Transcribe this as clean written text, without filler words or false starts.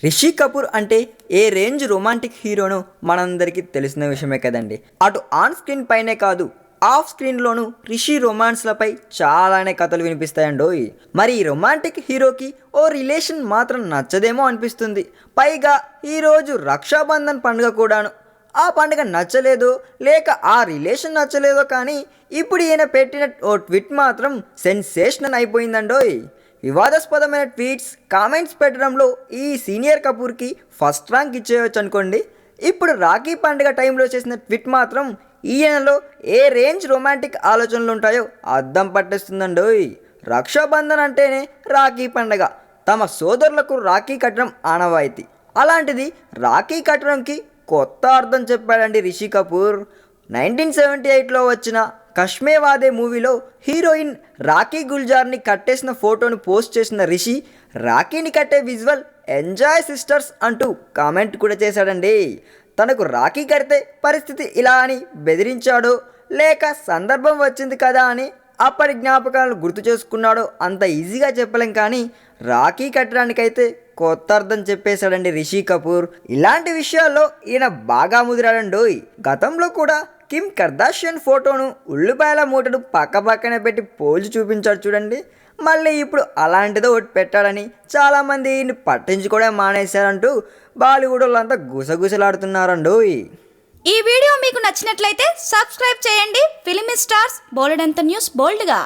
రిషి కపూర్ అంటే ఏ range romantic హీరోనో మనందరికీ తెలిసిన విషయమే కదండి. అటు ఆన్ స్క్రీన్ పైనే కాదు, ఆఫ్ స్క్రీన్లోనూ రిషి రొమాన్స్లపై చాలానే కథలు వినిపిస్తాయండోయ్. మరి ఈ రొమాంటిక్ హీరోకి ఓ రిలేషన్ మాత్రం నచ్చదేమో అనిపిస్తుంది. పైగా ఈరోజు రక్షాబంధన్ పండుగ కూడాను. ఆ పండుగ నచ్చలేదో లేక ఆ రిలేషన్ నచ్చలేదో కానీ ఇప్పుడు ఈయన పెట్టిన ఓ ట్వీట్ మాత్రం సెన్సేషనల్ అయిపోయిందండోయ్. వివాదాస్పదమైన ట్వీట్స్, కామెంట్స్ పెట్టడంలో ఈ సీనియర్ కపూర్కి ఫస్ట్ ర్యాంక్ ఇచ్చేయచ్చు అనుకోండి. ఇప్పుడు రాఖీ పండుగ టైంలో చేసిన ట్వీట్ మాత్రం ఈయనలో ఏ రేంజ్ రొమాంటిక్ ఆలోచనలు ఉంటాయో అద్దం పట్టేస్తుందండోయ్. రక్షాబంధన్ అంటేనే రాఖీ పండుగ, తమ సోదరులకు రాఖీ కట్టడం ఆనవాయితీ. అలాంటిది రాఖీ కట్టడంకి కొత్త అర్థం చెప్పాడండి రిషి కపూర్. 1978లో వచ్చిన కష్మే వాదే మూవీలో హీరోయిన్ రాఖీ గుల్జార్ని కట్టేసిన ఫోటోను పోస్ట్ చేసిన రిషి రాఖీని కట్టే విజువల్ ఎంజాయ్ సిస్టర్స్ అంటూ కామెంట్ కూడా చేశాడండి. తనకు రాఖీ కడితే పరిస్థితి ఇలా అని బెదిరించాడో లేక సందర్భం వచ్చింది కదా అని అప్పటి జ్ఞాపకాలను గుర్తు చేసుకున్నాడో అంత ఈజీగా చెప్పలేం, కానీ రాఖీ కట్టడానికైతే కొత్త అర్థం చెప్పేశాడండి రిషి కపూర్. ఇలాంటి విషయాల్లో ఈయన బాగా ముదిరాడండోయ్. గతంలో కూడా కిమ్ కర్దాషియన్ ఫోటోను ఉల్లిపాయల మూటను పక్కనే పెట్టి పోల్చి చూపించాడు చూడండి. మళ్ళీ ఇప్పుడు అలాంటిదో ఒకటి పెట్టాడని చాలామంది ఈయన్ని పట్టించుకోవడం మానేశారంటూ బాలీవుడ్ వాళ్ళంతా గుసగుసలాడుతున్నారండోయ్. ఈ వీడియో మీకు నచ్చినట్లయితే సబ్స్క్రైబ్ చేయండి. ఫిలిమి స్టార్స్ బోలెడంత న్యూస్ బోల్డ్గా.